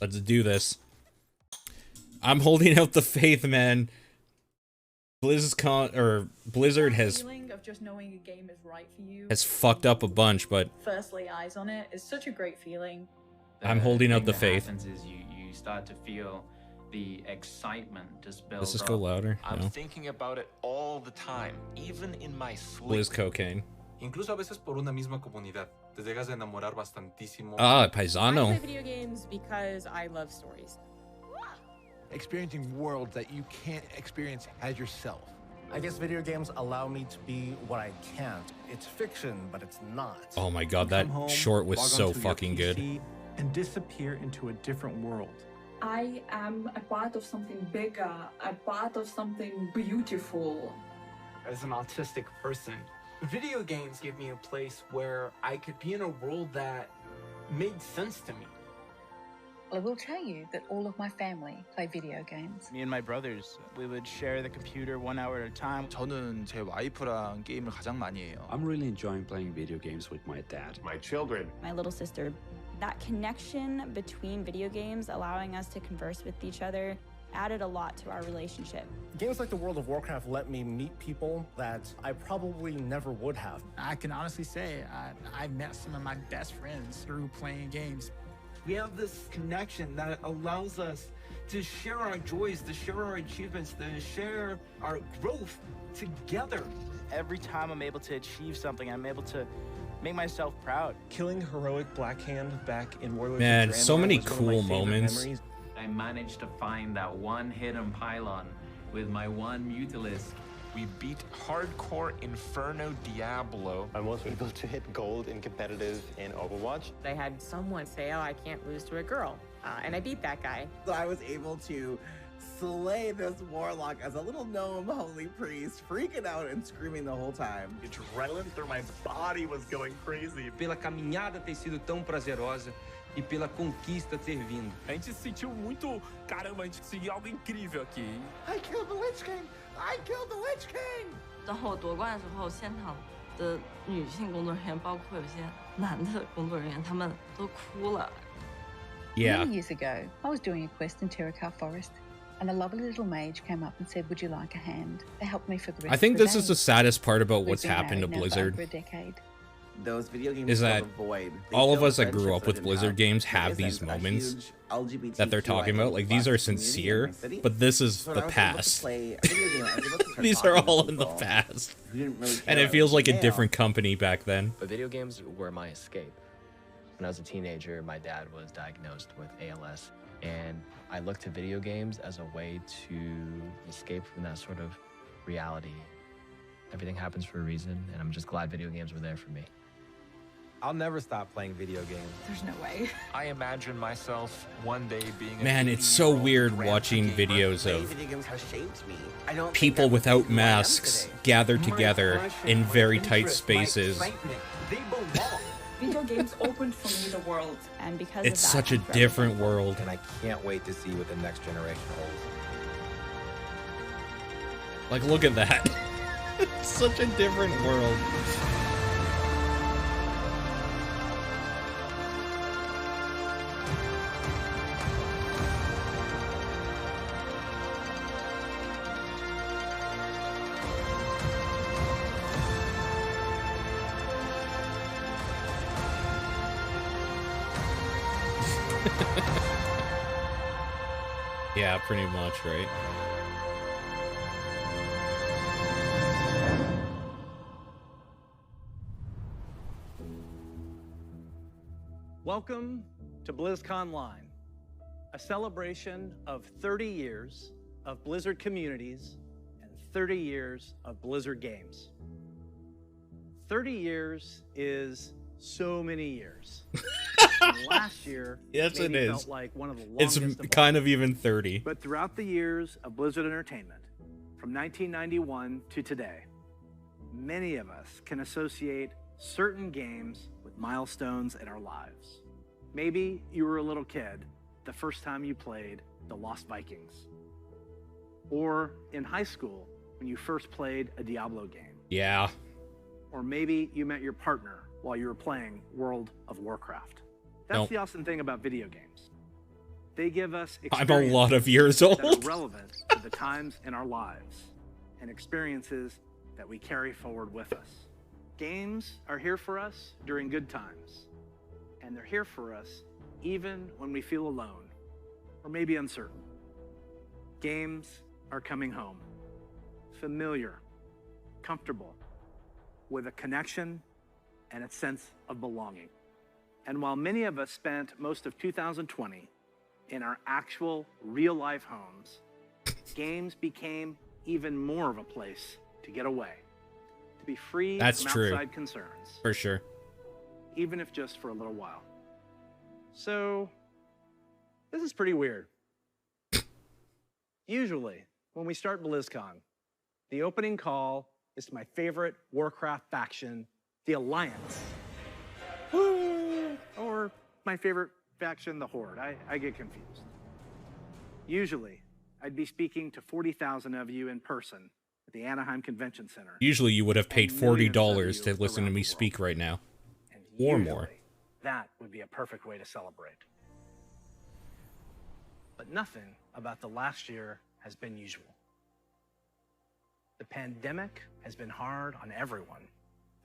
Let's do this. I'm holding out the faith, man. Blizzard has of just knowing a game is right for you. Has fucked up a bunch, but first lay eyes on it is such a great feeling. I'm holding out the faith. What happens is you start to feel the excitement just build Let's just go louder. I'm thinking about it all the time, even in my sleep. BlizzCocaine. Incluso a veces por una misma comunidad. Te llegas a enamorar bastantísimo. Ah, Paisano. I play video games because I love stories. Experiencing worlds that you can't experience as yourself. I guess video games allow me to be what I can't. It's fiction, but it's not. Oh my god, that short was so fucking good. And disappear into a different world. I am a part of something bigger, a part of something beautiful. As an autistic person, video games give me a place where I could be in a world that made sense to me. I will tell you that all of my family play video games. Me and my brothers, we would share the computer 1 hour at a time. 저는 제 와이프랑 게임을 가장 많이 해요. I'm really enjoying playing video games with my dad. My children. My little sister. That connection between video games, allowing us to converse with each other, added a lot to our relationship. Games like the World of Warcraft let me meet people that I probably never would have. I can honestly say I met some of my best friends through playing games. We have this connection that allows us to share our joys, to share our achievements, to share our growth together. Every time I'm able to achieve something, I'm able to make myself proud. Killing heroic Blackhand back in Warlords Man, of Draenor so many was one of cool my favorite moments. memories. I managed to find that one hidden pylon with my one Mutalisk. We beat hardcore Inferno Diablo. I'm also able to hit gold in competitive in Overwatch. I had someone say, oh, I can't lose to a girl. And I beat that guy. So I was able to slay this warlock as a little gnome holy priest, freaking out and screaming the whole time. Adrenaline through my body was going crazy. Pela caminhada ter sido tão prazerosa e pela conquista ter vindo. A gente se sentiu muito, caramba, a gente conseguiu algo incrível aqui. I killed the Lich King! I killed the Lich King! 然后夺冠的时候，现场的女性工作人员，包括有些男的工作人员，他们都哭了。Yeah. Many years ago, I was doing a quest in Terracar Forest, and a lovely little mage came up and said, "Would you like a hand?" They helped me for the rest I think of the this is day. the saddest part about what's We've been happened to married now for Blizzard. over a decade. Those video games Is that void. all of us that grew up with Blizzard games have these moments that they're talking about. Like, these are sincere, but this is the past. These are all in the past. And it feels like a different company back then. But video games were my escape. When I was a teenager, my dad was diagnosed with ALS, and I looked to video games as a way to escape from that sort of reality. Everything happens for a reason, and I'm just glad video games were there for me. I'll never stop playing video games. There's no way. I imagine myself one day being a Man, it's so weird watching videos of Video games have shaped me. I don't people without masks gathered together in very tight spaces. Video games opened for me the world. And because It's of that, such a different world. And I can't wait to see what the next generation holds. Like, look at that. It's such a different world. Yeah, pretty much, right? Welcome to BlizzcOnline, a celebration of 30 years of Blizzard communities and 30 years of Blizzard games. 30 years is so many years. Last year, yes, it maybe is. felt like one of the longest It's of kind all. of even 30. But throughout the years of Blizzard Entertainment, from 1991 to today, many of us can associate certain games with milestones in our lives. Maybe you were a little kid the first time you played The Lost Vikings. Or in high school when you first played a Diablo game. Yeah. Or maybe you met your partner while you were playing World of Warcraft. That's Nope. the awesome thing about video games. They give us I'm a lot of years experiences old. that are relevant to the times in our lives and experiences that we carry forward with us. Games are here for us during good times, and they're here for us even when we feel alone or maybe uncertain. Games are coming home, familiar, comfortable, with a connection and a sense of belonging. And while many of us spent most of 2020 in our actual real-life homes, games became even more of a place to get away, to be free That's from true. outside concerns, For sure. even if just for a little while. So, this is pretty weird. Usually, when we start BlizzCon, the opening call is to my favorite Warcraft faction, the Alliance. Or my favorite faction, the Horde. I get confused. Usually, I'd be speaking to 40,000 of you in person at the Anaheim Convention Center. Usually you would have paid And millions of $40 you to listen to around me the speak right now. world. Or Usually, more. that would be a perfect way to celebrate. But nothing about the last year has been usual. The pandemic has been hard on everyone.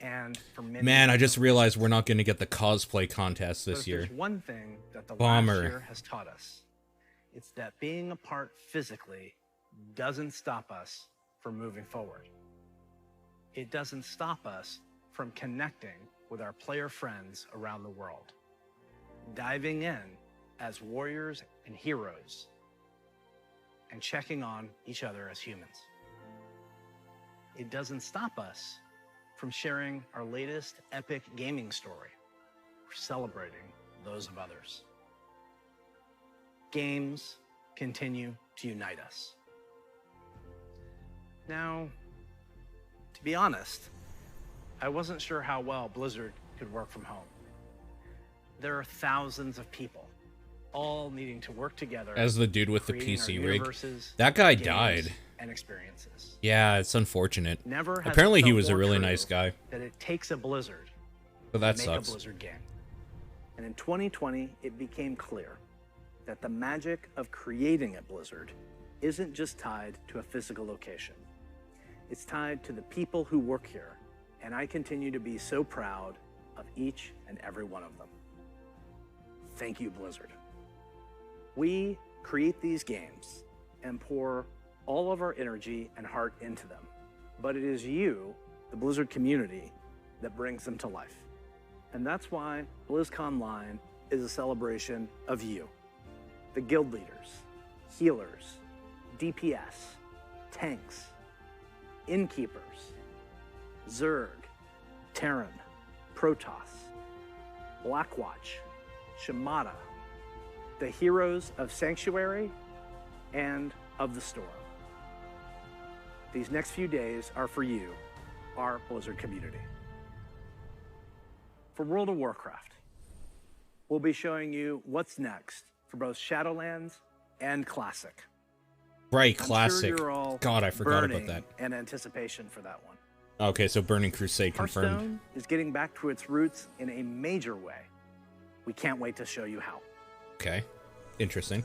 And for many Man, I just realized we're not going to get the cosplay contest But this if year. there's one thing that the Bummer. last year has taught us, it's that being apart physically doesn't stop us from moving forward. It doesn't stop us from connecting with our player friends around the world, diving in as warriors and heroes, and checking on each other as humans. It doesn't stop us from sharing our latest epic gaming story or celebrating those of others. Games continue to unite us. Now, to be honest, I wasn't sure how well Blizzard could work from home. There are thousands of people, all needing to work together. As the dude with the creating our PC rig. universes, That guy games, died. and experiences. Yeah, it's unfortunate. Never has Apparently it he felt was a more really true nice guy. that it takes a Blizzard So that to make sucks. a Blizzard game. And in 2020, it became clear that the magic of creating at Blizzard isn't just tied to a physical location. It's tied to the people who work here, and I continue to be so proud of each and every one of them. Thank you, Blizzard. We create these games and pour all of our energy and heart into them, but it is you, the Blizzard community, that brings them to life. And that's why BlizzcOnline is a celebration of you, the guild leaders, healers, DPS, tanks, innkeepers, Zerg, Terran, Protoss, Blackwatch, Shimada, the heroes of Sanctuary and of the Storm. These next few days are for you, our Blizzard community. For World of Warcraft, we'll be showing you what's next for both Shadowlands and Classic. Right, I'm classic. Sure you're all God, I forgot about burning that. in anticipation for that one. Okay, so Burning Crusade confirmed. Hearthstone is getting back to its roots in a major way. We can't wait to show you how. Okay, interesting.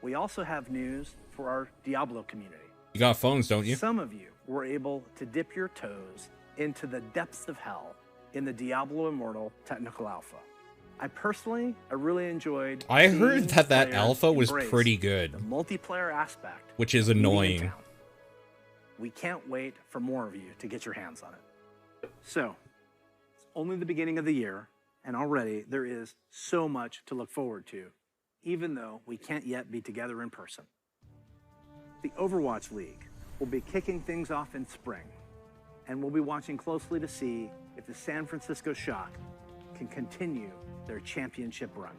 We also have news for our Diablo community. You got phones, don't you? Some of you were able to dip your toes into the depths of hell in the Diablo Immortal Technical Alpha. I really enjoyed. I heard seeing that players alpha was embrace pretty good, the multiplayer aspect, which is of being in annoying. town. We can't wait for more of you to get your hands on it. So, it's only the beginning of the year, and already there is so much to look forward to, even though we can't yet be together in person. The Overwatch League will be kicking things off in spring, and we'll be watching closely to see if the San Francisco Shock can continue their championship run.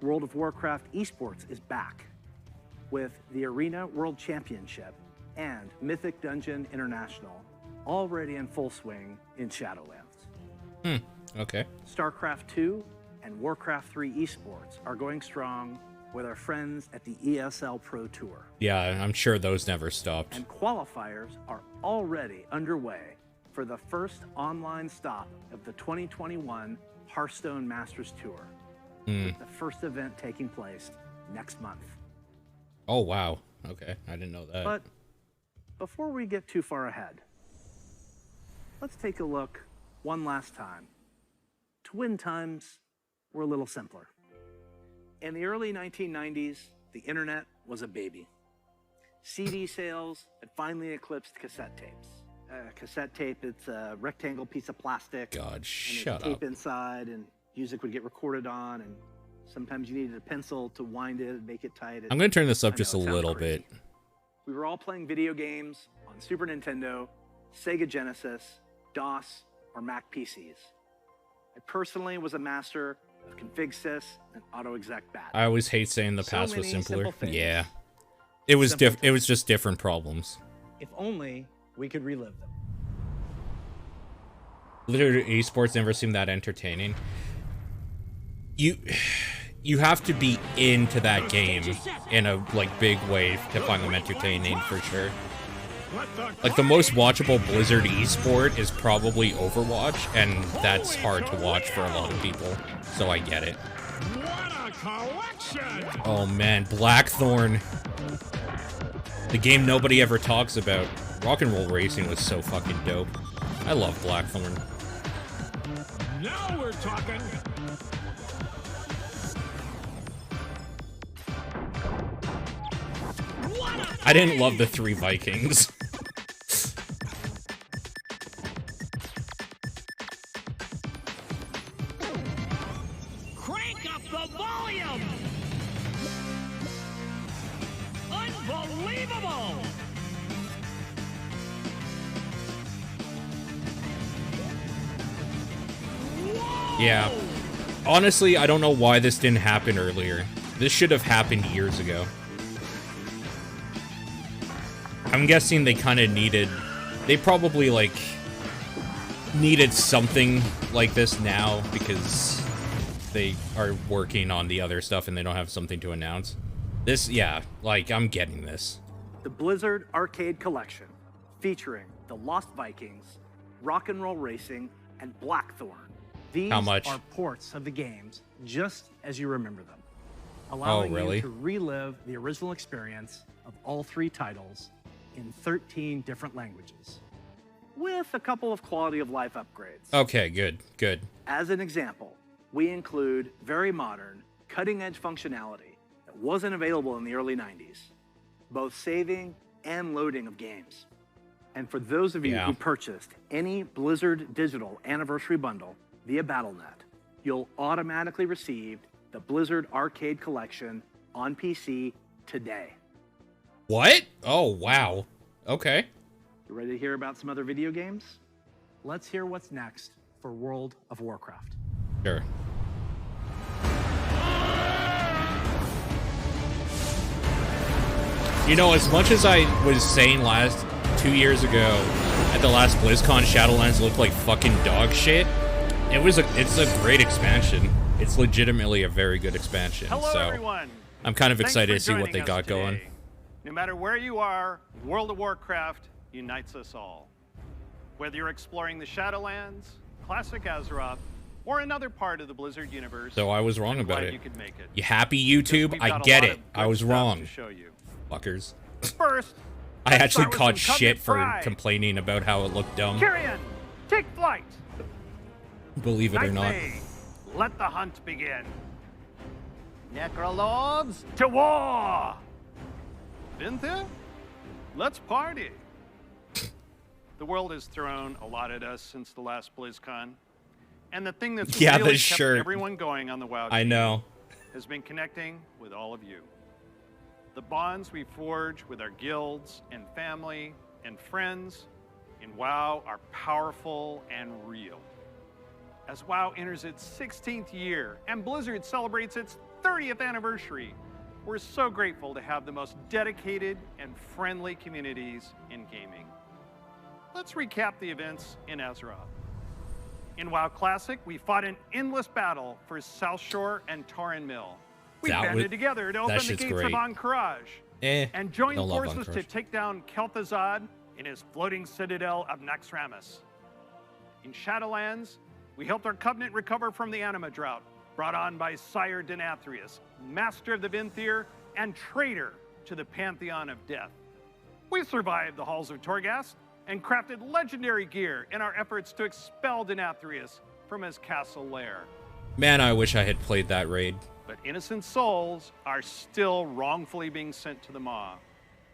World of Warcraft esports is back with the Arena World Championship and Mythic Dungeon International already in full swing in Shadowlands. Okay. StarCraft 2 and Warcraft 3 esports are going strong with our friends at the ESL Pro Tour. Yeah, I'm sure those never stopped. And qualifiers are already underway for the first online stop of the 2021 Hearthstone Masters Tour. with the first event taking place next month. Oh, wow. Okay, I didn't know that. But before we get too far ahead, let's take a look one last time. Twin times were a little simpler. In the early 1990s, the internet was a baby. CD sales had finally eclipsed cassette tapes. Cassette tape, it's a rectangle piece of plastic. God, and shut there's tape up. inside, and music would get recorded on, and sometimes you needed a pencil to wind it and make it tight. I'm going to turn this up I just a know, it sounds little crazy. bit. We were all playing video games on Super Nintendo, Sega Genesis, DOS, or Mac PCs. I personally was a master of config sys and autoexec bat. I always hate saying the past was many simpler. simple things. Yeah. It was Simple it was just different problems. If only we could relive them. Literally, esports never seemed that entertaining. You have to be into that game in a big way to find them entertaining for sure. Like the most watchable Blizzard esport is probably Overwatch, and that's hard to watch for a lot of people. So I get it. Oh man, Blackthorn. The game nobody ever talks about. Rock and Roll Racing was so fucking dope. I love Blackthorn. Now we're talking. I didn't love the 3 Vikings. Crank up the volume. Unbelievable. Yeah. Honestly, I don't know why this didn't happen earlier. This should have happened years ago. I'm guessing they kind of needed... They probably, needed something like this now because they are working on the other stuff and they don't have something to announce. This, yeah, I'm getting this. The Blizzard Arcade Collection, featuring the Lost Vikings, Rock and Roll Racing, and Blackthorn. These How much? are ports of the games, just as you remember them, allowing really? you to relive the original experience of all 3 titles in 13 different languages, with a couple of quality of life upgrades. Okay, good, good. As an example, we include very modern, cutting-edge functionality that wasn't available in the early 90s, both saving and loading of games. And for those of you who purchased any Blizzard Digital Anniversary Bundle via Battle.net, you'll automatically receive the Blizzard Arcade Collection on PC today. What? Oh, wow. Okay. You ready to hear about some other video games? Let's hear what's next for World of Warcraft. Sure. You know, as much as I was saying 2 years ago at the last BlizzCon, Shadowlands looked like fucking dog shit, it's a great expansion. It's legitimately a very good expansion. Hello, so everyone. I'm kind of Thanks excited for to see what joining they us got today. going. No matter where you are, World of Warcraft unites us all. Whether you're exploring the Shadowlands, classic Azeroth, or another part of the Blizzard universe, So I was wrong I'm about glad it. You could make it. You happy, YouTube? We've I got a get lot it. of I good was stuff wrong. to show you. Fuckers. First, I let's actually start with caught some shit Covenant for pride. complaining about how it looked dumb. Kyrian, take flight. Believe it or not. Nightmare, let the hunt begin. Necrolords, to war! Vinther, let's party. The world has thrown a lot at us since the last BlizzCon. And the thing that's Yeah, really the kept shirt. everyone going on the WoW I team know. has been connecting with all of you. The bonds we forge with our guilds and family and friends in WoW are powerful and real. As WoW enters its 16th year and Blizzard celebrates its 30th anniversary, we're so grateful to have the most dedicated and friendly communities in gaming. Let's recap the events in Azeroth. In WoW Classic, we fought an endless battle for South Shore and Tauren Mill. We banded together to open the shit's gates great. of Ankaraj and Don't joined love forces to Ankaraj. take down Kel'Thuzad in his floating citadel of Naxxramas. In Shadowlands, we helped our Covenant recover from the Anima drought brought on by Sire Denathrius, master of the Vinthier and traitor to the Pantheon of Death. We survived the halls of Torghast and crafted legendary gear in our efforts to expel Denathrius from his castle lair. Man, I wish I had played that raid. But innocent souls are still wrongfully being sent to the Maw.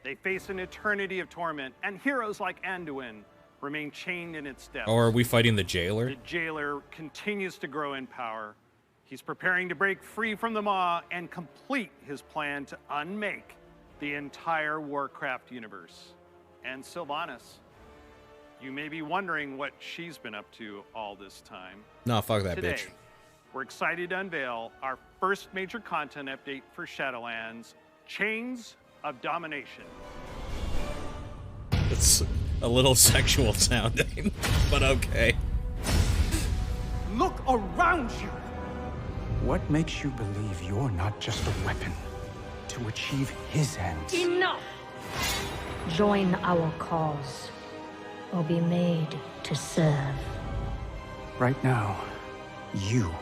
They face an eternity of torment, and heroes like Anduin remain chained in its depths. Or are we fighting the jailer? The jailer continues to grow in power. He's preparing to break free from the Maw and complete his plan to unmake the entire Warcraft universe. And Sylvanas, you may be wondering what she's been up to all this time. No, fuck that Today, bitch. we're excited to unveil our first major content update for Shadowlands, Chains of Domination. It's a little sexual sounding, but okay. Look around you! What makes you believe you're not just a weapon to achieve his ends? Enough! Join our cause, or be made to serve. Right now, you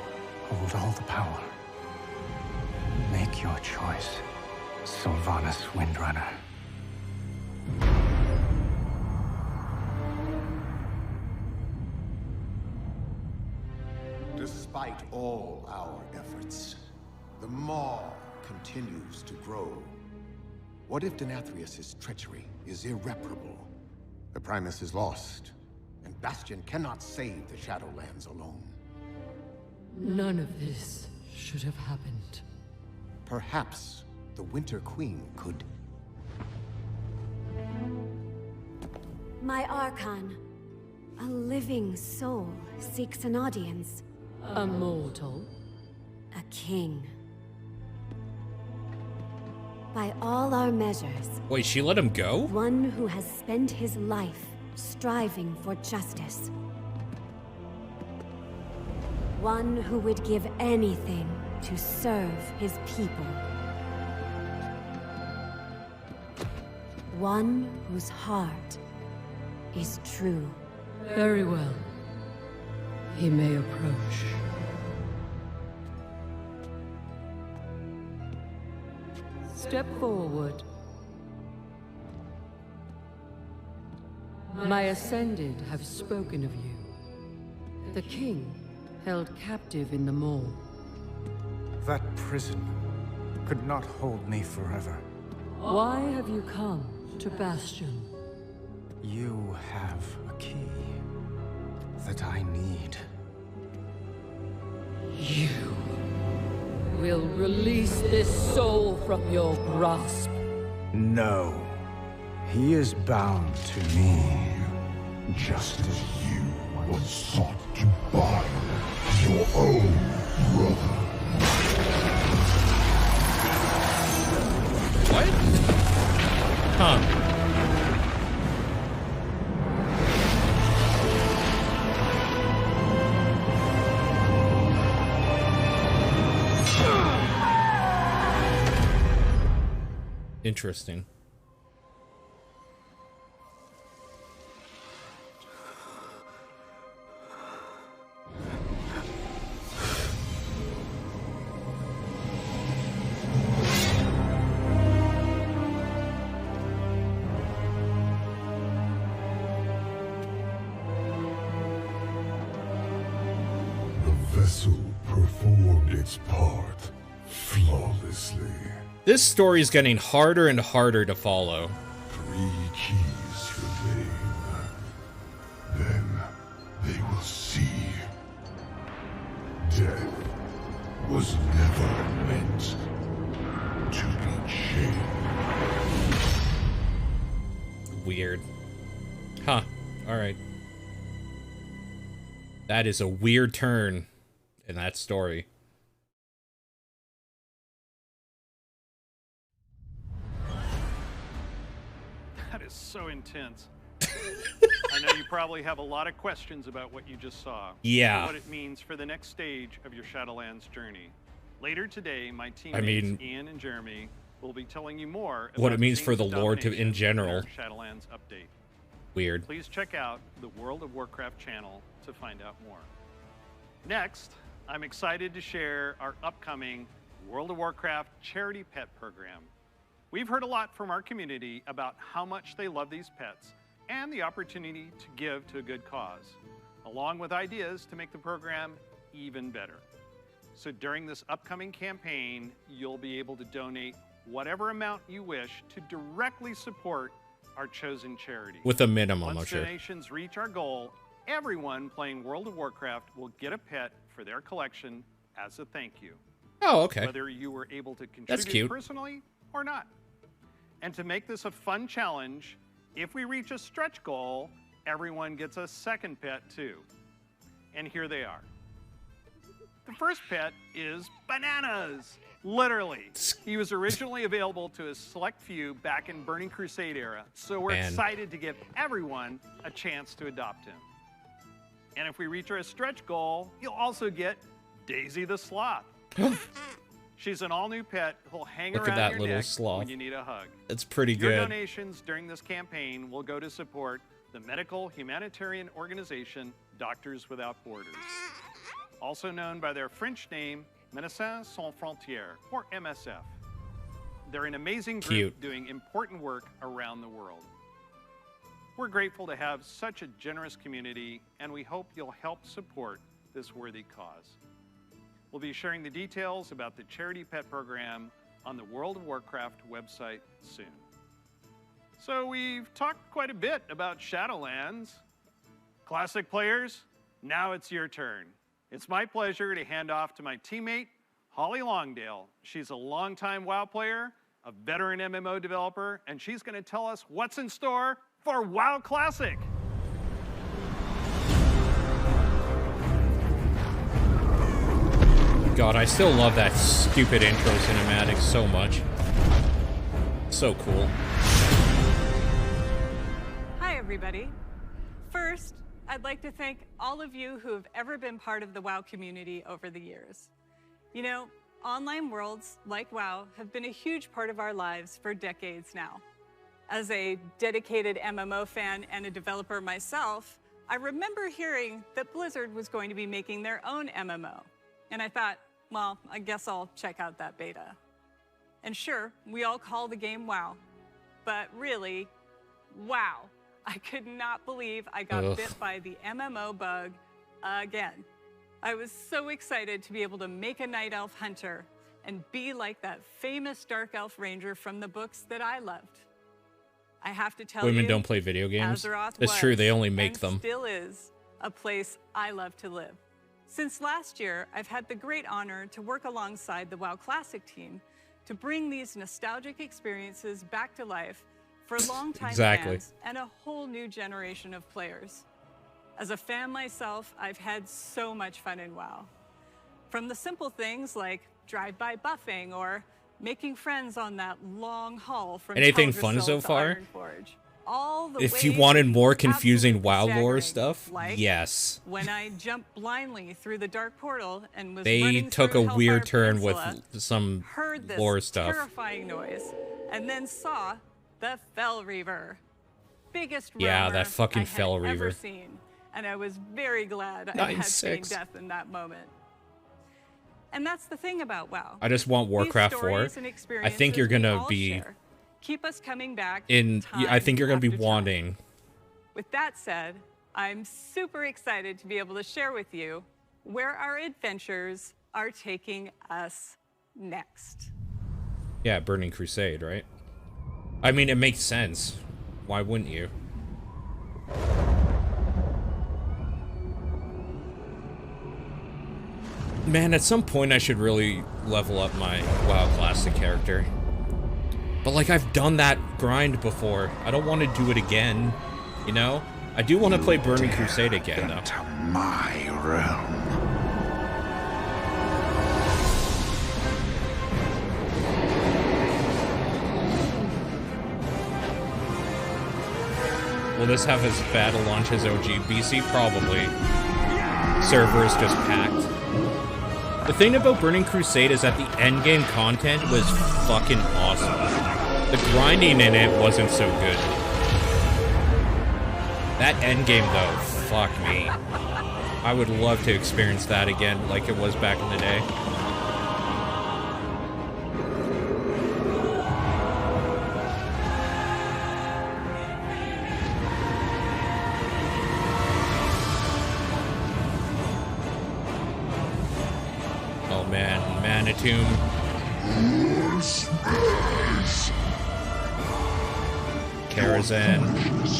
hold all the power. Make your choice, Sylvanas Windrunner. Despite all our efforts, the Maw continues to grow. What if Denathrius' treachery is irreparable? The Primus is lost, and Bastion cannot save the Shadowlands alone. None of this should have happened. Perhaps the Winter Queen could... My Archon, a living soul seeks an audience. A mortal? A king. By all our measures... Wait, she let him go? One who has spent his life striving for justice. One who would give anything to serve his people. One whose heart is true. Very well. He may approach. Step forward. My Ascended have spoken of you. The king held captive in the Maw. That prison could not hold me forever. Why have you come to Bastion? You have a key that I need. You will release this soul from your grasp. No. He is bound to me. Just as you once sought to bind your own brother. What? Huh. Interesting. The vessel performed its part flawlessly. This story is getting harder and harder to follow. 3 keys remain. Then they will see. Death was never meant to be chained. Weird. Huh. Alright. That is a weird turn in that story. That is so intense. I know you probably have a lot of questions about what you just saw. Yeah. And what it means for the next stage of your Shadowlands journey. Later today, my teammates Ian and Jeremy will be telling you more about what it means for the Chains of lore to, Domination in general. our Shadowlands update. Weird. Please check out the World of Warcraft channel to find out more. Next, I'm excited to share our upcoming World of Warcraft charity pet program. We've heard a lot from our community about how much they love these pets and the opportunity to give to a good cause, along with ideas to make the program even better. So during this upcoming campaign, you'll be able to donate whatever amount you wish to directly support our chosen charity. With a minimum, I'm Once sure. donations reach our goal, everyone playing World of Warcraft will get a pet for their collection as a thank you. Oh, okay. Whether you were able to That's contribute cute. personally or not. And to make this a fun challenge, if we reach a stretch goal, everyone gets a second pet too. And here they are. The first pet is Bananas. Literally. He was originally available to a select few back in Burning Crusade era, so we're excited to give everyone a chance to adopt him. And if we reach our stretch goal, you'll also get Daisy the Sloth. She's an all-new pet who'll hang Look at around that your little neck sloth. when you need a hug. It's pretty Your good. donations during this campaign will go to support the medical humanitarian organization Doctors Without Borders, also known by their French name, Médecins Sans Frontières, or MSF. They're an amazing group Cute. doing important work around the world. We're grateful to have such a generous community, and we hope you'll help support this worthy cause. We'll be sharing the details about the charity pet program on the World of Warcraft website soon. So we've talked quite a bit about Shadowlands. Classic players, now it's your turn. It's my pleasure to hand off to my teammate, Holly Longdale. She's a longtime WoW player, a veteran MMO developer, and she's going to tell us what's in store for WoW Classic. God, I still love that stupid intro cinematic so much. So cool. Hi, everybody. First, I'd like to thank all of you who have ever been part of the WoW community over the years. You know, online worlds like WoW have been a huge part of our lives for decades now. As a dedicated MMO fan and a developer myself, I remember hearing that Blizzard was going to be making their own MMO. And I thought, well, I guess I'll check out that beta. And sure, we all call the game WoW, but really, wow. I could not believe I got bit by the MMO bug again. I was so excited to be able to make a night elf hunter and be like that famous dark elf ranger from the books that I loved. I have to tell you, Women don't play video games. Azeroth It's true, they only was, make and them. still is a place I love to live. Since last year, I've had the great honor to work alongside the WoW Classic team to bring these nostalgic experiences back to life for longtime fans and a whole new generation of players. As a fan myself, I've had so much fun in WoW. From the simple things like drive-by buffing or making friends on that long haul from Anything fun Teldrassil so to far? Ironforge. All the If you ways wanted to more be confusing WoW absolutely lore staggering, stuff, like yes. when I jumped blindly through the dark portal and was They running took a through Hellfire weird turn with Peninsula, some heard this lore stuff. terrifying noise, and then saw the Fell Reaver, biggest Yeah, roamer that fucking I had Fell ever Reaver. seen, and I was very glad I had seen 9-6. death in that moment. And that's the thing about WoW. I just want These Warcraft 4. stories and I think experiences you're we gonna all be share keep us coming back in. I think you're gonna be time after time. wanting. With that said, I'm super excited to be able to share with you where our adventures are taking us next. Yeah, Burning Crusade, right? I mean, it makes sense. Why wouldn't you? Man, at some point I should really level up my WoW Classic character. But like, I've done that grind before. I don't want to do it again, you know? I do want to play Burning Crusade again, though. My realm. Will this have as bad a launch as OG BC? Probably. Server is just packed. The thing about Burning Crusade is that the endgame content was fucking awesome. The grinding in it wasn't so good. That endgame, though, fuck me. I would love to experience that again like it was back in the day. Oh man, Manitomb. Karazhan.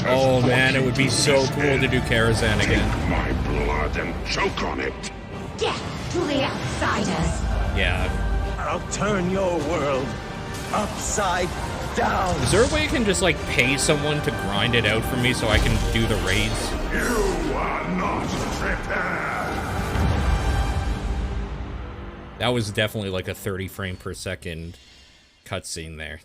Oh man, it would be so cool to do Karazhan again. Take my blood and choke on it. Death to the outsiders. Yeah. I'll turn your world upside down. Is there a way I can just like pay someone to grind it out for me so I can do the raids? You are not prepared. That was definitely like a 30 frame per second cutscene there.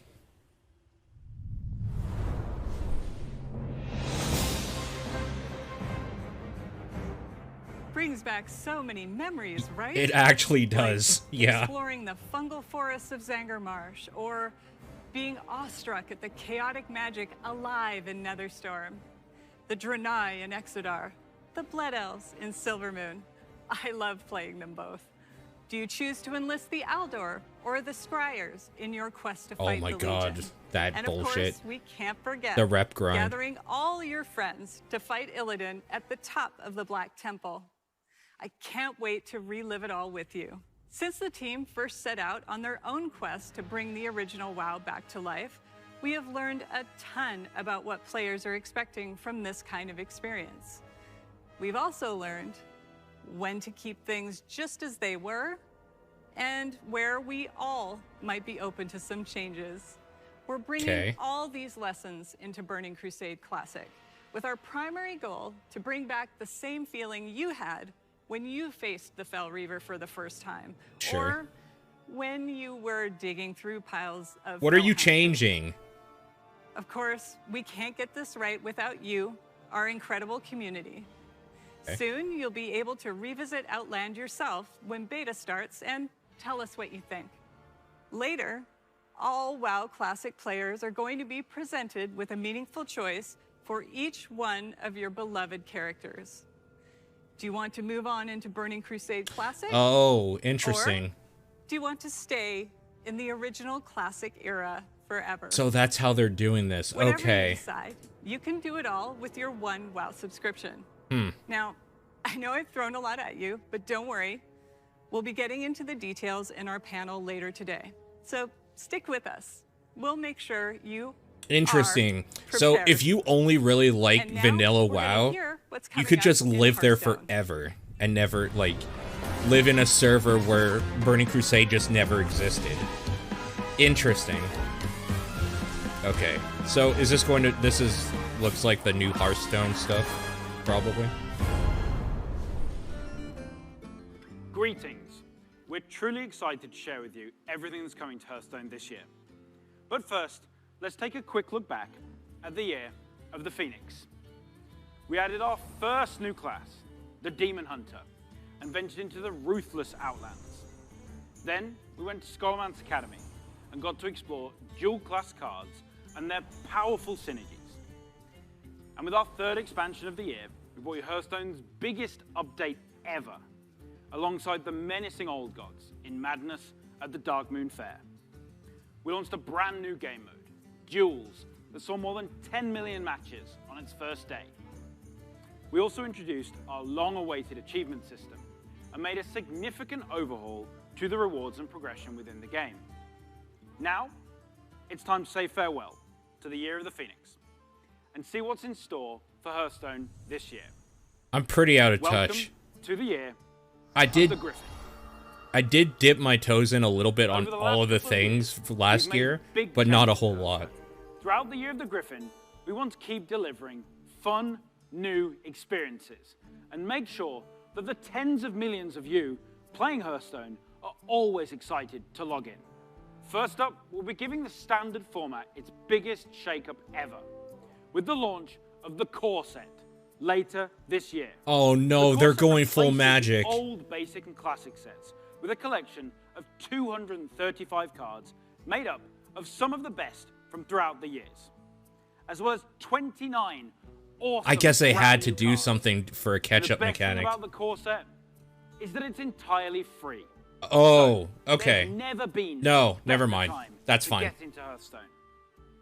Brings back so many memories, right? It actually does, like yeah. Exploring the fungal forests of Zangarmarsh, or being awestruck at the chaotic magic alive in Netherstorm, the Draenei in Exodar, the Blood Elves in Silvermoon. I love playing them both. Do you choose to enlist the Aldor or the Scryers in your quest to fight Oh my the god, Legion? that and bullshit. Of course, we can't forget The rep grind. gathering all your friends to fight Illidan at the top of the Black Temple. I can't wait to relive it all with you. Since the team first set out on their own quest to bring the original WoW back to life, we have learned a ton about what players are expecting from this kind of experience. We've also learned when to keep things just as they were, and where we all might be open to some changes. We're bringing all these lessons into Burning Crusade Classic, with our primary goal to bring back the same feeling you had when you faced the Fel Reaver for the first time, or when you were digging through piles of What are you Felhound. changing? Of course, we can't get this right without you, our incredible community. Soon, you'll be able to revisit Outland yourself when beta starts and tell us what you think. Later, all WoW Classic players are going to be presented with a meaningful choice for each one of your beloved characters. Do you want to move on into Burning Crusade Classic? Oh, interesting. Or do you want to stay in the original Classic era forever? So that's how they're doing this. Whatever Okay. you decide, you can do it all with your one WoW subscription. Now, I know I've thrown a lot at you, but don't worry. We'll be getting into the details in our panel later today. So stick with us. We'll make sure you Interesting. are So prepared. if you only really like And now vanilla we're gonna WoW, hear what's you coming could just up in live there Hearthstone. forever and never, like, live in a server where Burning Crusade just never existed. Interesting. Okay. So is this going to, looks like the new Hearthstone stuff, probably. Greetings. We're truly excited to share with you everything that's coming to Hearthstone this year. But first, let's take a quick look back at the year of the Phoenix. We added our first new class, the Demon Hunter, and ventured into the ruthless Outlands. Then, we went to Skullman's Academy and got to explore dual-class cards and their powerful synergies. And with our third expansion of the year, we brought you Hearthstone's biggest update ever, alongside the menacing Old Gods in Madness at the Dark Moon Fair. We launched a brand new game mode, Duels, that saw more than 10 million matches on its first day. We also introduced our long-awaited achievement system and made a significant overhaul to the rewards and progression within the game. Now, it's time to say farewell to the Year of the Phoenix and see what's in store for Hearthstone this year. I'm pretty out of Welcome touch. to the Year I of did the Griffin. I did dip my toes in a little bit on Over the all last of the couple of years, things last we've made year, big but not a changes whole to lot. Throughout the Year of the Griffin, we want to keep delivering fun, new experiences and make sure that the tens of millions of you playing Hearthstone are always excited to log in. First up, we'll be giving the standard format its biggest shakeup ever, with the launch of the core set later this year. Oh no, The they're core set going full replaces the magic. Old basic and classic sets with a collection of 235 cards made up of some of the best from throughout the years, as well as 29 awesome. I guess they had to brand do new cards. something for a The catch-up best thing mechanic. about the core set is that it's entirely free. Oh, okay. There's never been No, a never better mind. time That's to fine. Get into Hearthstone.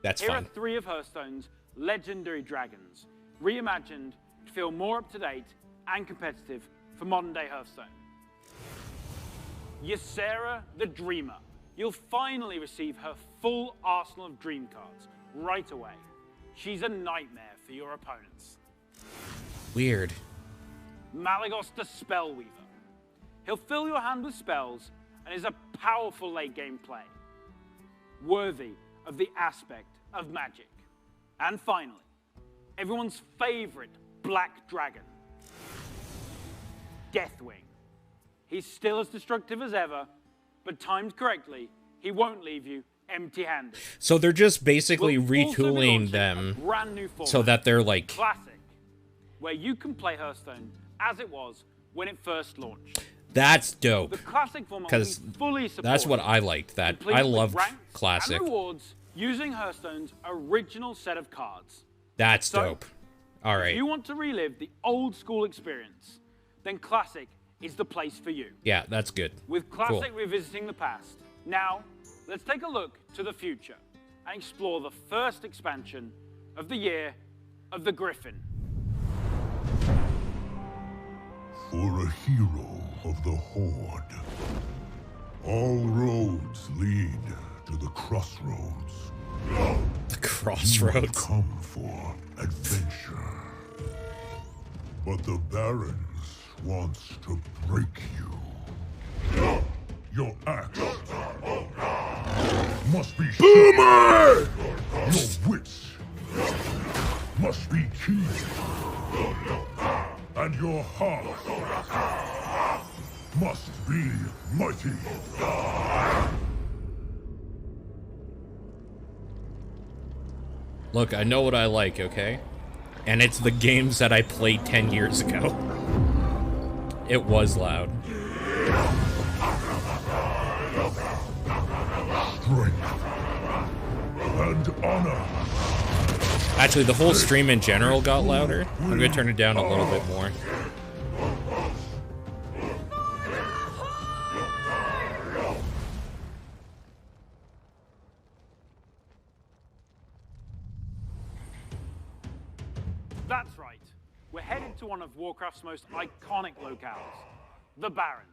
That's Here fine. are 3 of Hearthstone's legendary dragons, reimagined to feel more up-to-date and competitive for modern-day Hearthstone. Ysera the Dreamer. You'll finally receive her full arsenal of dream cards right away. She's a nightmare for your opponents. Weird. Malagos the Spellweaver. He'll fill your hand with spells and is a powerful late-game play, worthy of the aspect of magic. And finally, everyone's favorite black dragon, Deathwing. He's still as destructive as ever, but timed correctly, he won't leave you empty-handed. So they're just basically We'll also be retooling launching them a brand new so format, that they're like... Classic, where you can play Hearthstone as it was when it first launched. That's dope. The classic format Because will be fully supported, that's what I liked. That complete I with loved ranks Classic. and rewards using Hearthstone's original set of cards. That's So, dope. All If right. you want to relive the old school experience, then Classic is the place for you. Yeah, that's good. With Cool. Classic revisiting the past, now let's take a look to the future and explore the first expansion of the year of the Griffin. For a hero of the Horde, all roads lead to the crossroads. The crossroads. You have come for adventure, but the Barons wants to break you. Your axe must be Boomer! Your wits must be keen. And your heart must be mighty. Look, I know what I like, okay? And it's the games that I played 10 years ago. It was loud. Strength and honor. Actually, the whole stream in general got louder. I'm gonna turn it down a little bit more. That's right. We're headed to one of Warcraft's most iconic locales, the Barrens.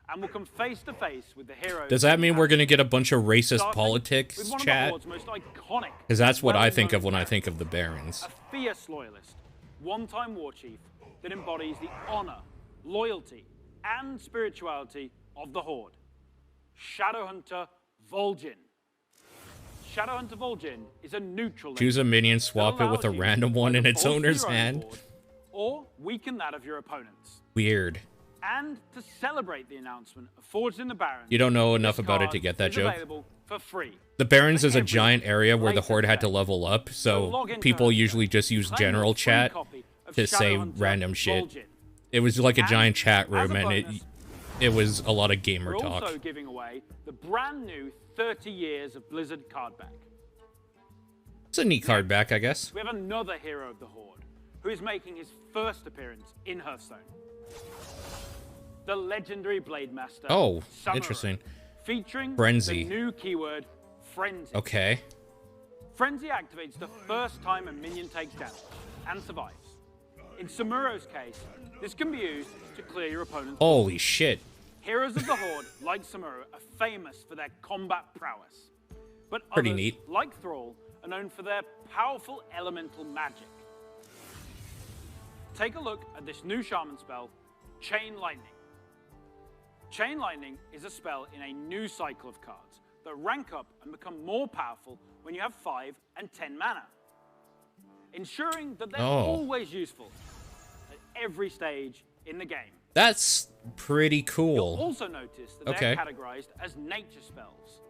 And we'll come face to face with the heroes. Does that mean we're gonna get a bunch of racist Starting politics, with one of the chat? Horde's most iconic, Because that's what I think well-known of when I think of the Barons. a fierce loyalist, one-time war chief that embodies the honor, loyalty, and spirituality of the Horde. Shadowhunter Vol'jin. Shadowhunter Vol'jin is a neutral Choose a minion, swap it with a random one in its bolster owner's your own hand. board, or weaken that of your opponents. Weird. And to celebrate the announcement of Forged in the Barrens, You don't know enough this about it card to get that is joke. available for free. The Barons is a giant area where the Horde had to level up, so people usually just use general chat to say random shit. It was like a giant chat room, and it was a lot of gamer We're talk. also giving away the brand new 30 years of Blizzard card back. It's a neat card back, I guess. We have another hero of the Horde who is making his first appearance in Hearthstone. The legendary Blade Master. Oh, Summoner, interesting. Featuring Frenzy. the new keyword, Frenzy. Okay. Frenzy activates the first time a minion takes damage and survives. In Samuro's case, this can be used to clear your opponent's Holy shit. Heroes of the Horde, like Samuro, are famous for their combat prowess. But Pretty others, neat. like Thrall, are known for their powerful elemental magic. Take a look at this new shaman spell, Chain Lightning. Chain Lightning is a spell in a new cycle of cards that rank up and become more powerful when you have 5 and 10 mana, ensuring that they're always useful at every stage in the game. That's pretty cool. You'll also notice that Okay. they're categorized as nature spells.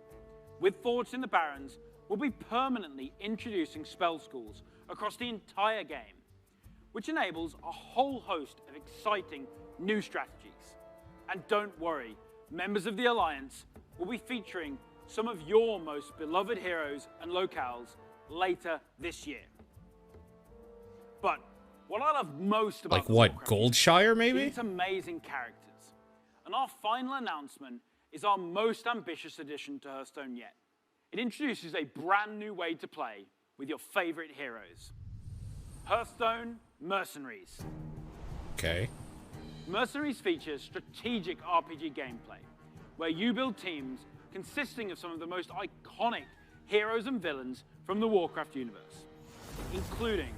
With Forged in the Barrens, we'll be permanently introducing spell schools across the entire game, which enables a whole host of exciting new strategies. And don't worry, members of the Alliance will be featuring some of your most beloved heroes and locales later this year. But what I love most about Like what, Goldshire maybe? It's amazing characters. And our final announcement is our most ambitious addition to Hearthstone yet. It introduces a brand new way to play with your favorite heroes. Hearthstone Mercenaries. Okay. Mercenaries features strategic RPG gameplay, where you build teams consisting of some of the most iconic heroes and villains from the Warcraft universe, including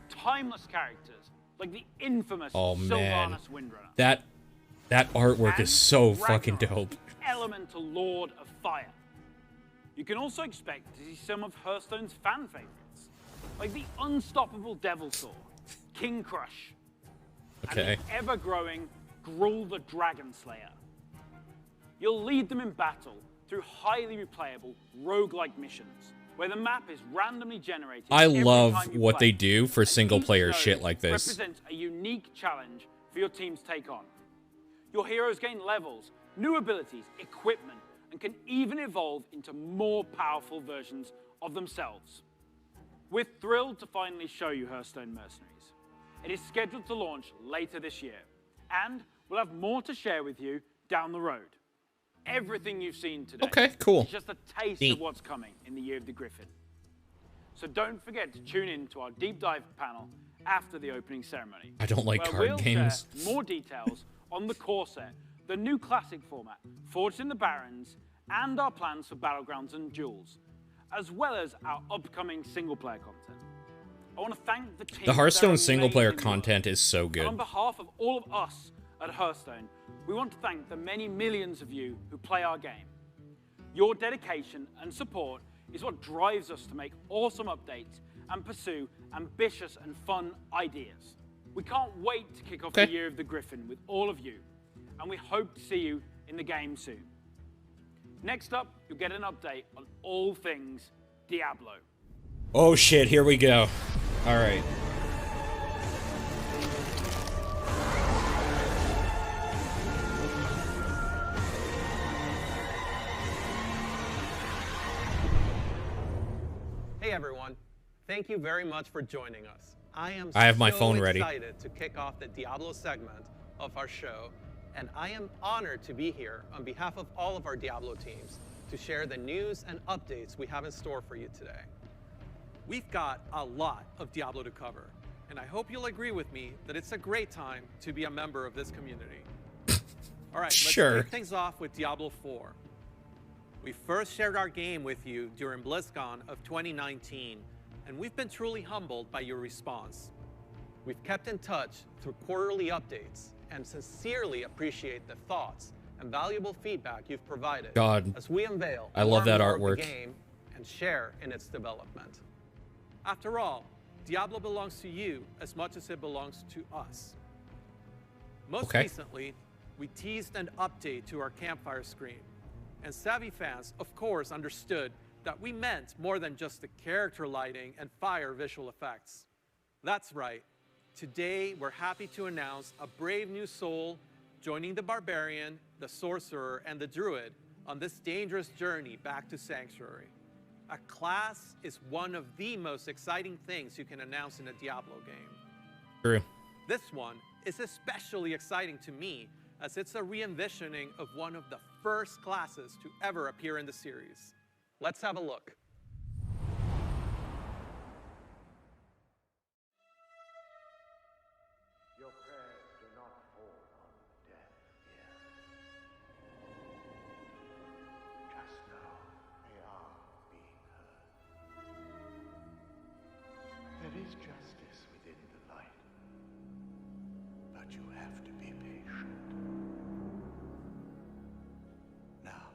timeless characters like the infamous Sylvanas Windrunner. That artwork is so fucking dope. Elemental Lord of Fire. You can also expect to see some of Hearthstone's fan favorites, like the unstoppable Devilsaur, King Crush, and the ever-growing Gruul the Dragon Slayer. You'll lead them in battle through highly replayable roguelike missions, where the map is randomly generated. I every love time you what play, they do for single-player each shit zone like this. represents a unique challenge for your team to take on. Your heroes gain levels, new abilities, equipment, and can even evolve into more powerful versions of themselves. We're thrilled to finally show you Hearthstone Mercenaries. It is scheduled to launch later this year, and we'll have more to share with you down the road. Everything you've seen today is just a taste of what's coming in the Year of the Griffin. So don't forget to tune in to our deep dive panel after the opening ceremony. I don't like where card we'll games. Share more details on the core set, the new classic format, Forged in the Barrens, and our plans for Battlegrounds and Duels, as well as our upcoming single-player content. I want to thank the team. The Hearthstone for their single-player amazing work. content is so And good. on behalf of all of us at Hearthstone, we want to thank the many millions of you who play our game. Your dedication and support is what drives us to make awesome updates and pursue ambitious and fun ideas. We can't wait to kick off the Year of the Griffin with all of you, and we hope to see you in the game soon. Next up, you'll get an update on all things Diablo. Oh shit, here we go. All right. Hey everyone, thank you very much for joining us. I have my so phone ready. excited to kick off the Diablo segment of our show, and I am honored to be here on behalf of all of our Diablo teams to share the news and updates we have in store for you today. We've got a lot of Diablo to cover, and I hope you'll agree with me that it's a great time to be a member of this community. All right, let's kick things off with Diablo 4. We first shared our game with you during BlizzCon of 2019, and we've been truly humbled by your response. We've kept in touch through quarterly updates and sincerely appreciate the thoughts and valuable feedback you've provided as we unveil I love that more of artwork. the game and share in its development. After all, Diablo belongs to you as much as it belongs to us. Most recently, we teased an update to our campfire screen, and savvy fans, of course, understood that we meant more than just the character lighting and fire visual effects. That's right. Today, we're happy to announce a brave new soul joining the barbarian, the sorcerer, and the druid on this dangerous journey back to Sanctuary. A class is one of the most exciting things you can announce in a Diablo game. True. This one is especially exciting to me, as it's a re-envisioning of one of the first classes to ever appear in the series. Let's have a look. Your prayers do not fall on deaf ears. Just know they are being heard. There is justice within the light, but you have to be patient. Now,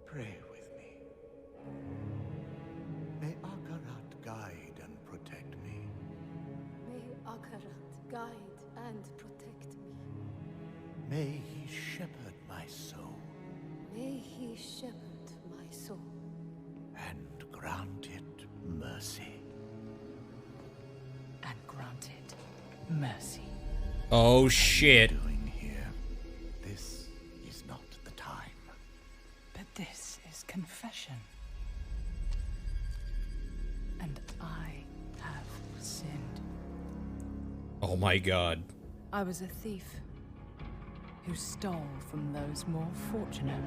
pray with me. May Akarat guide and protect me. May Akarat guide and protect me. May he shepherd my soul May he shepherd my soul and grant it mercy. And grant it mercy. Oh shit. Here, this is not the time. But this is confession. And I have sinned. Oh my god. I was a thief who stole from those more fortunate.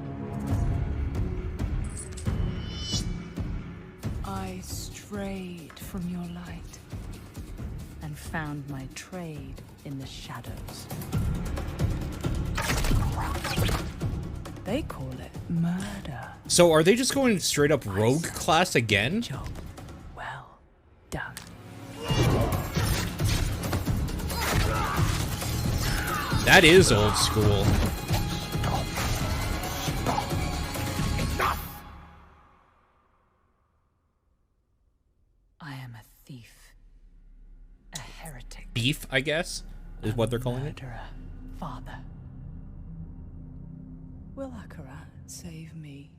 I strayed from your light and found my trade in the shadows. They call it murder. So are they just going straight up rogue class again? Job well done. That is old school. I am a thief. A heretic. Beef, I guess, is what they're calling it. Murderer. Father. Will Akarat save me?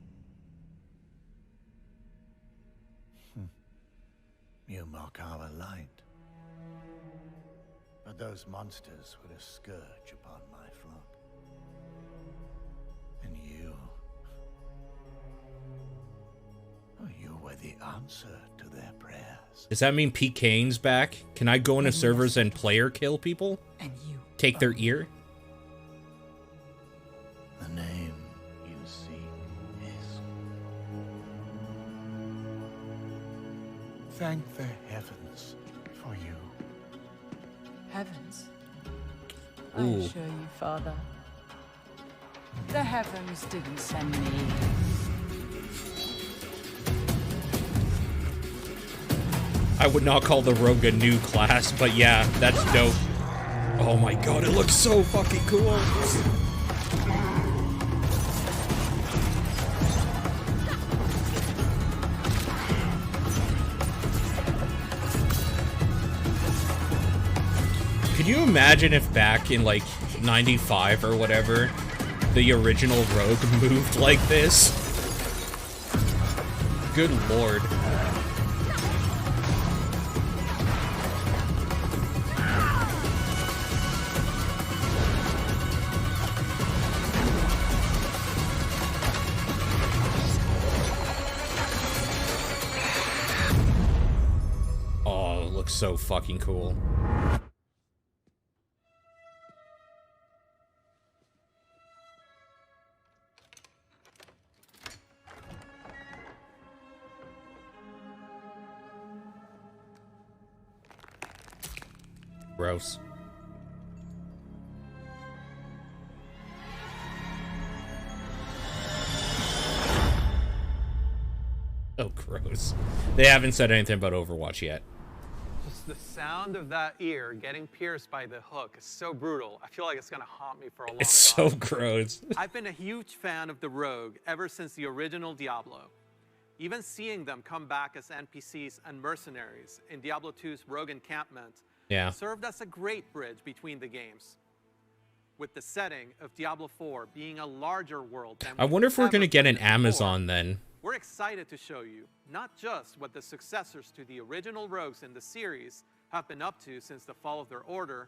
You mock our light. But those monsters were a scourge upon my flock. And you were the answer to their prayers. Does that mean PKing's back? Can I go into servers and player kill people? And you take their ear? The name you seek is... Thank the heavens for you. Heavens? I Ooh. assure you, Father, the heavens didn't send me. I would not call the rogue a new class, but yeah, that's dope. Oh my god, it looks so fucking cool. Could you imagine if back in like 95 or whatever, the original rogue moved like this? Good lord. Oh, it looks so fucking cool. Gross. Oh, gross. They haven't said anything about Overwatch yet. Just the sound of that ear getting pierced by the hook is so brutal. I feel like it's gonna haunt me for a long time. It's so gross. I've been a huge fan of the Rogue ever since the original Diablo. Even seeing them come back as NPCs and mercenaries in Diablo 2's Rogue Encampment served as a great bridge between the games. With the setting of Diablo 4 being a larger world than I wonder if we're gonna get an before, Amazon then. we're excited to show you not just what the successors to the original rogues in the series have been up to since the fall of their order,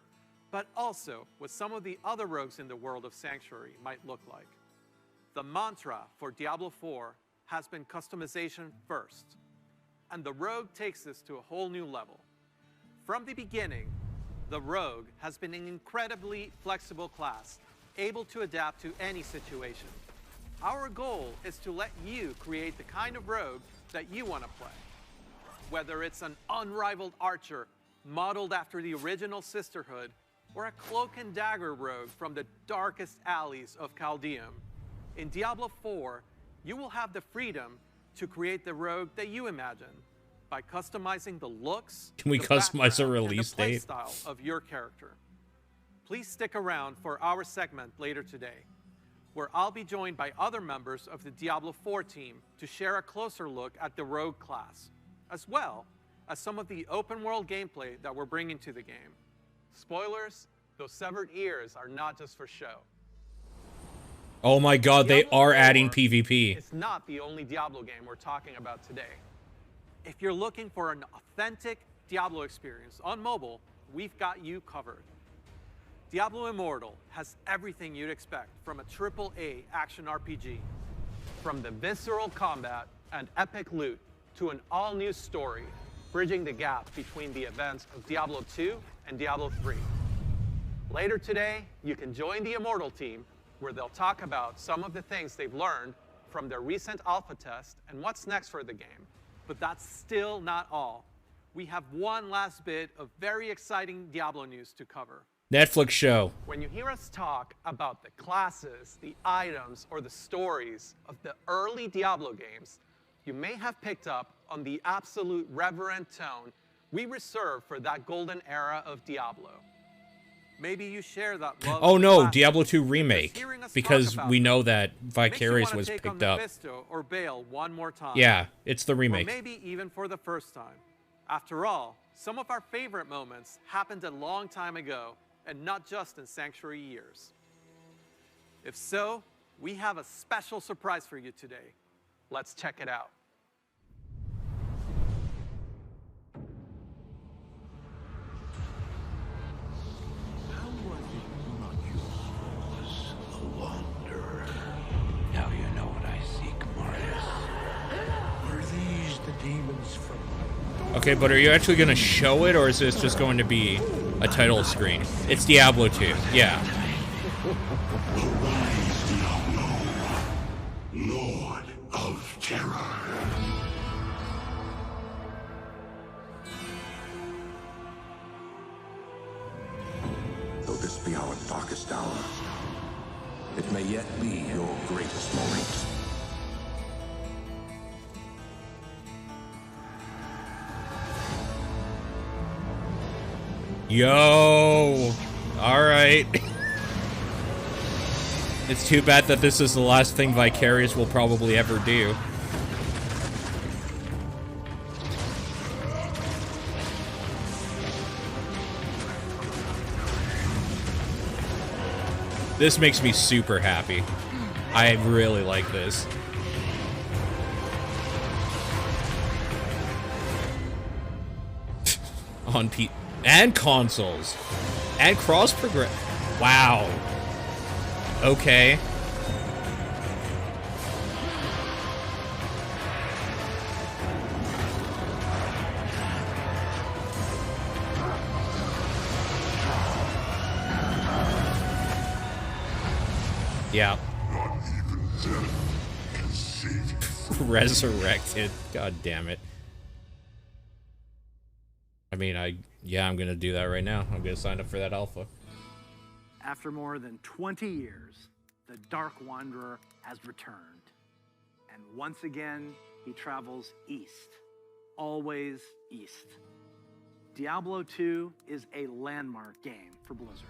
but also what some of the other rogues in the world of Sanctuary might look like. The mantra for Diablo 4 has been customization first, and the rogue takes this to a whole new level. From the beginning, the rogue has been an incredibly flexible class, able to adapt to any situation. Our goal is to let you create the kind of rogue that you want to play. Whether it's an unrivaled archer modeled after the original Sisterhood, or a cloak and dagger rogue from the darkest alleys of Chaldeum, in Diablo 4, you will have the freedom to create the rogue that you imagine by customizing the looks, Can we the customize a background, release and the date? playstyle of your character. Please stick around for our segment later today, where I'll be joined by other members of the Diablo 4 team to share a closer look at the rogue class, as well as some of the open world gameplay that we're bringing to the game. Spoilers, those severed ears are not just for show. Oh my god, they Diablo are 4 adding PvP. It's not the only Diablo game we're talking about today. If you're looking for an authentic Diablo experience on mobile, we've got you covered. Diablo Immortal has everything you'd expect from a AAA action RPG. From the visceral combat and epic loot to an all-new story, bridging the gap between the events of Diablo 2 and Diablo 3. Later today, you can join the Immortal team, where they'll talk about some of the things they've learned from their recent alpha test and what's next for the game. But that's still not all. We have one last bit of very exciting Diablo news to cover. Netflix show. When you hear us talk about the classes, the items, or the stories of the early Diablo games, you may have picked up on the absolute reverent tone we reserve for that golden era of Diablo. Maybe you share that love. Oh no, Diablo 2 remake. Because we know that Vicarious was picked up. Or Bale one more time. Yeah, it's the remake. Or maybe even for the first time. After all, some of our favorite moments happened a long time ago, and not just in Sanctuary years. If so, we have a special surprise for you today. Let's check it out. How was it not yours, a wanderer? Now you know what I seek, Marius. Were these the demons from... Okay, but are you actually going to show it, or is this just going to be a title screen? It's Diablo 2, yeah. Arise, Diablo, Lord of Terror. Though this be our darkest hour, it may yet be your greatest moment. Yo! Alright. It's too bad that this is the last thing Vicarious will probably ever do. This makes me super happy. I really like this. On P and consoles and cross progress. Wow. Okay. Yeah. Not even death can save you. Resurrected. God damn it. I mean, I'm gonna do that right now. I'm gonna sign up for that alpha. After more than 20 years, the Dark Wanderer has returned. And once again, he travels east. Always east. Diablo 2 is a landmark game for Blizzard.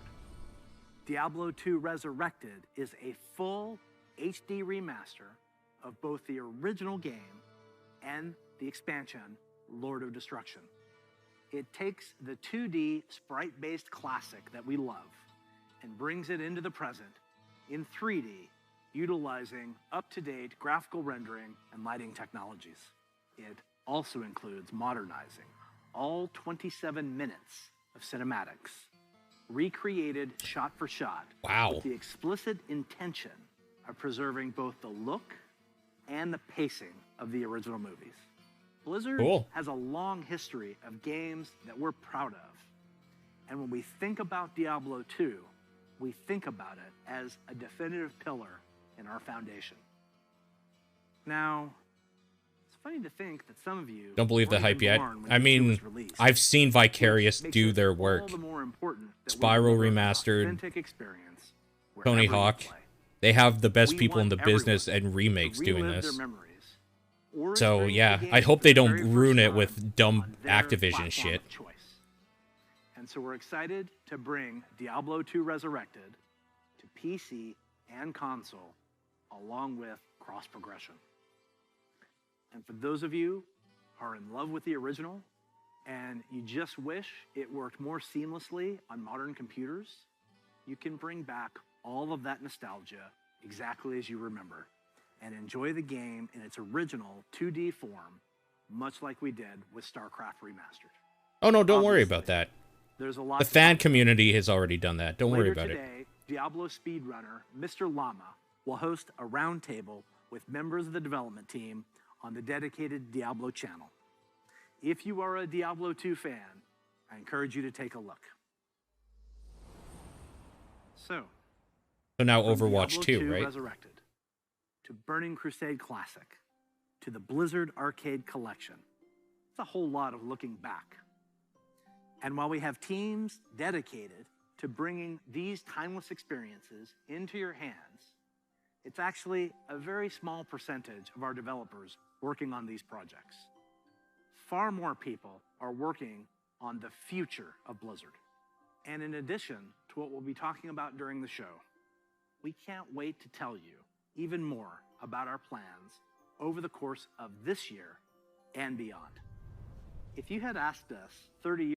Diablo 2 Resurrected is a full HD remaster of both the original game and the expansion, Lord of Destruction. It takes the 2D sprite-based classic that we love and brings it into the present in 3D, utilizing up-to-date graphical rendering and lighting technologies. It also includes modernizing all 27 minutes of cinematics, recreated shot for shot, wow, with the explicit intention of preserving both the look and the pacing of the original movies. Blizzard has a long history of games that we're proud of. And when we think about Diablo 2, we think about it as a definitive pillar in our foundation. Now, it's funny to think that some of you don't believe the hype yet. I mean, I've seen Vicarious do their work. Spyro Remastered, Tony Hawk. They have the best people in the business and remakes doing this. So yeah, I hope they don't ruin it with dumb Activision shit. And so we're excited to bring Diablo 2 Resurrected to PC and console, along with cross progression. And for those of you who are in love with the original and you just wish it worked more seamlessly on modern computers, you can bring back all of that nostalgia exactly as you remember and enjoy the game in its original 2D form, much like we did with StarCraft Remastered. Oh no, don't worry about that. There's a lot the fan community has already done that. Don't worry about it. Diablo speedrunner Mr. Llama will host a roundtable with members of the development team on the dedicated Diablo channel. If you are a Diablo 2 fan, I encourage you to take a look. So now from Overwatch Diablo 2, right? Resurrected, to Burning Crusade Classic, to the Blizzard Arcade Collection. It's a whole lot of looking back. And while we have teams dedicated to bringing these timeless experiences into your hands, it's actually a very small percentage of our developers working on these projects. Far more people are working on the future of Blizzard. And in addition to what we'll be talking about during the show, we can't wait to tell you even more about our plans over the course of this year and beyond. If you had asked us 30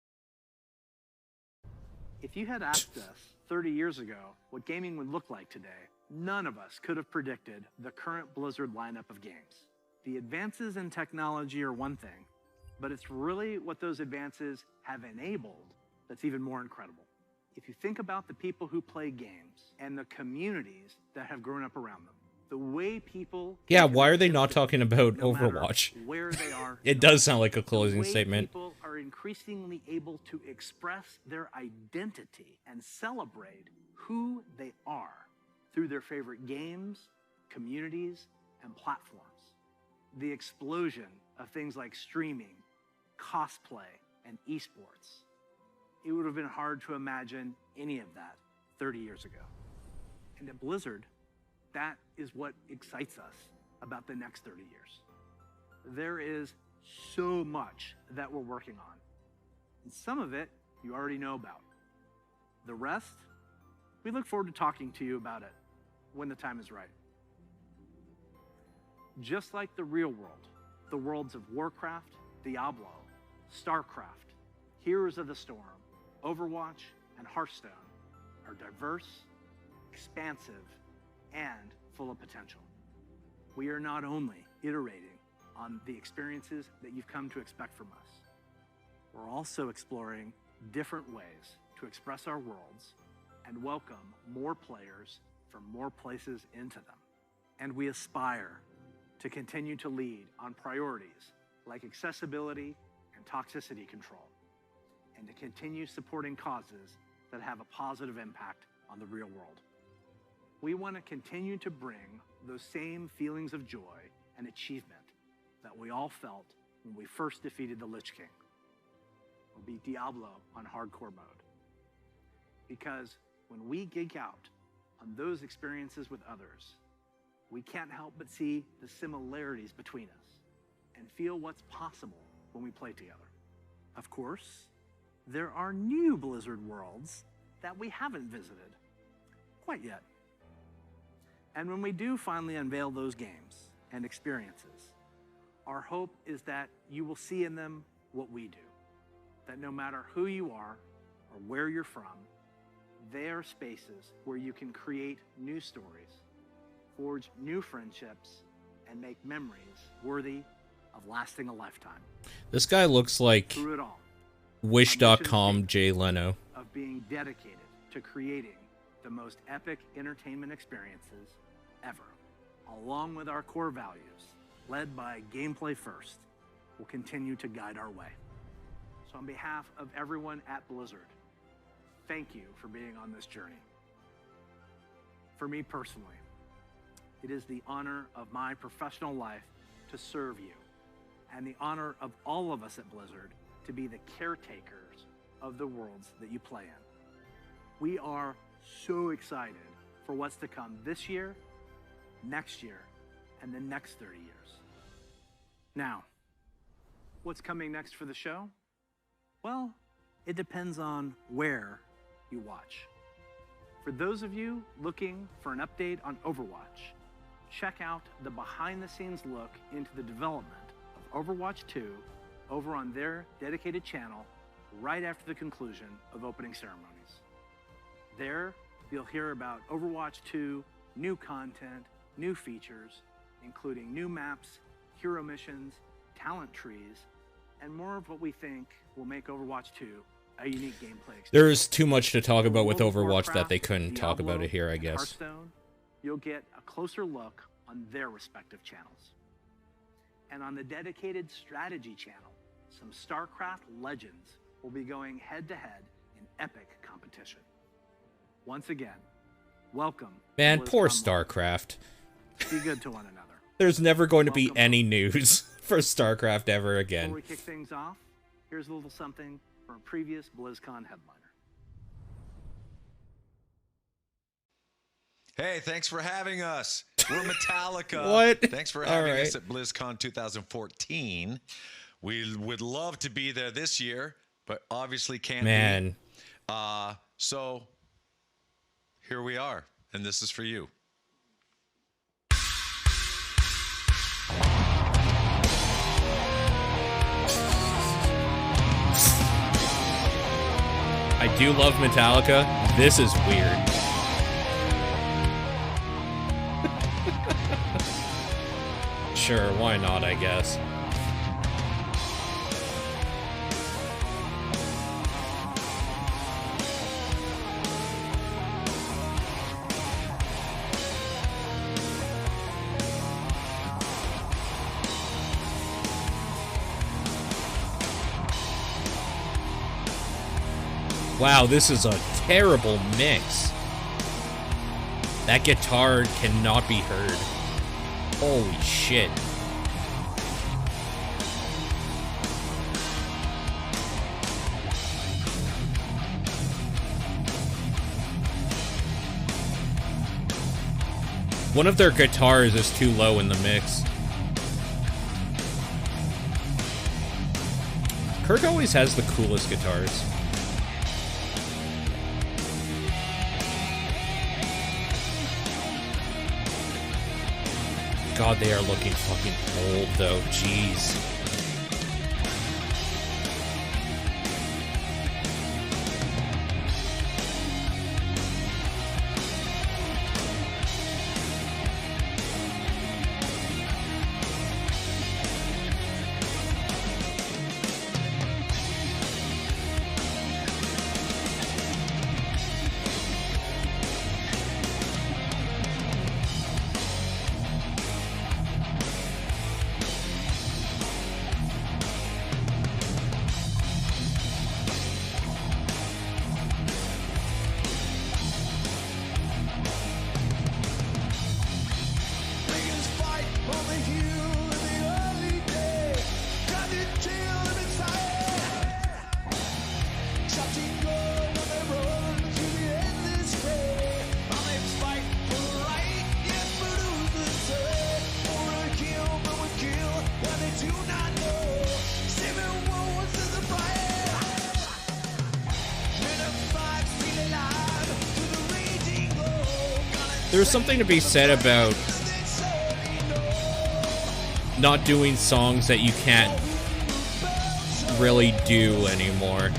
years ago what gaming would look like today, none of us could have predicted the current Blizzard lineup of games. The advances in technology are one thing, but it's really what those advances have enabled that's even more incredible. If you think about the people who play games and the communities that have grown up around them, the way people... Yeah, why are they not talking about Overwatch? Where they are, It does sound like a closing the way statement. People are increasingly able to express their identity and celebrate who they are through their favorite games, communities, and platforms. The explosion of things like streaming, cosplay, and esports. It would have been hard to imagine any of that 30 years ago. And at Blizzard, that is what excites us about the next 30 years. There is so much that we're working on. And some of it you already know about. The rest, we look forward to talking to you about it when the time is right. Just like the real world, the worlds of Warcraft, Diablo, StarCraft, Heroes of the Storm, Overwatch, and Hearthstone are diverse, expansive, and full of potential. We are not only iterating on the experiences that you've come to expect from us, we're also exploring different ways to express our worlds and welcome more players from more places into them. And we aspire to continue to lead on priorities like accessibility and toxicity control, and to continue supporting causes that have a positive impact on the real world. We want to continue to bring those same feelings of joy and achievement that we all felt when we first defeated the Lich King, or beat Diablo on hardcore mode. Because when we geek out on those experiences with others, we can't help but see the similarities between us and feel what's possible when we play together. Of course, there are new Blizzard worlds that we haven't visited quite yet. And when we do finally unveil those games and experiences, our hope is that you will see in them what we do. That no matter who you are or where you're from, they are spaces where you can create new stories, forge new friendships, and make memories worthy of lasting a lifetime. This guy looks like Through it all, Wish.com Jay Leno. of being dedicated to creating the most epic entertainment experiences ever, along with our core values, led by gameplay first, will continue to guide our way. So on behalf of everyone at Blizzard, thank you for being on this journey. For me personally, it is the honor of my professional life to serve you, and the honor of all of us at Blizzard to be the caretakers of the worlds that you play in. We are so excited for what's to come this year, next year, and the next 30 years. Now, what's coming next for the show? Well, it depends on where you watch. For those of you looking for an update on Overwatch, check out the behind-the-scenes look into the development of Overwatch 2 over on their dedicated channel right after the conclusion of opening ceremonies. There, you'll hear about Overwatch 2, new content, new features, including new maps, hero missions, talent trees, and more of what we think will make Overwatch 2 a unique gameplay experience. There's too much to talk about with World of Overwatch that Warcraft, they couldn't talk about Diablo, it here, I and guess. Hearthstone, you'll get a closer look on their respective channels. And on the dedicated strategy channel, some StarCraft legends will be going head-to-head in epic competition. Once again, welcome. Man, to poor BlizzConline. StarCraft. Be good to one another. There's never going to be any news for StarCraft ever again. Before we kick things off, here's a little something from a previous BlizzCon headliner. Hey, thanks for having us. We're Metallica. What? Thanks for having All right. us at BlizzCon 2014. We would love to be there this year, but obviously can't Man. be. So here we are, and this is for you. I do love Metallica. This is weird. Sure, why not, I guess. Wow, this is a terrible mix. That guitar cannot be heard. Holy shit. One of their guitars is too low in the mix. Kirk always has the coolest guitars. God, they are looking fucking old, though. Jeez. There's something to be said about not doing songs that you can't really do anymore.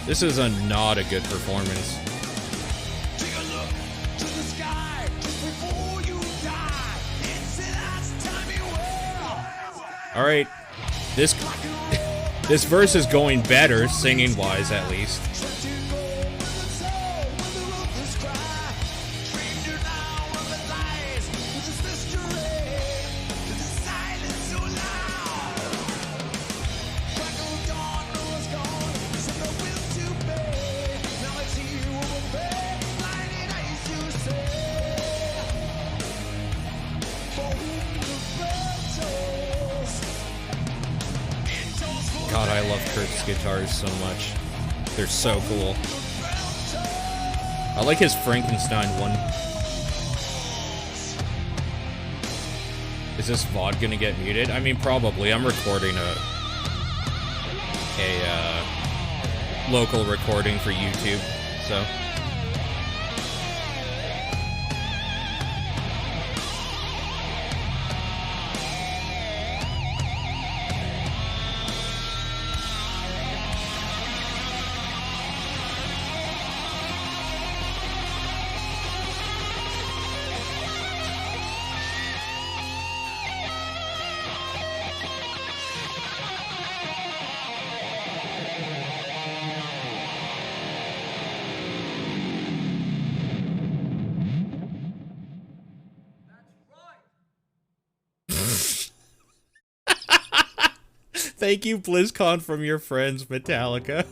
This is not a good performance. All right, this verse is going better, singing-wise at least. God, I love Kurt's guitars so much. They're so cool. I like his Frankenstein one. Is this VOD gonna get muted? I mean, probably. I'm recording a local recording for YouTube, so. Thank you, BlizzCon from your friends, Metallica.